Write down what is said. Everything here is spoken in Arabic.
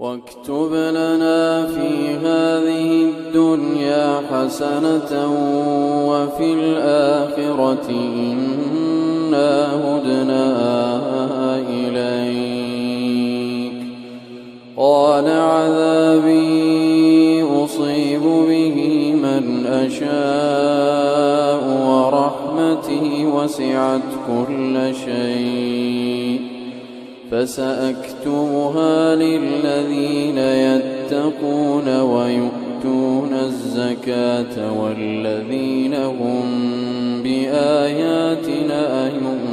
واكتب لنا في هذه الدنيا حسنة وفي الآخرة إنا هدنا إليك. قال عذابي أصيب به من أشاء ورحمتي وسعت كل شيء فسأكتبها للذين يتقون ويؤتون الزكاة والذين هم بآياتنا يؤمنون.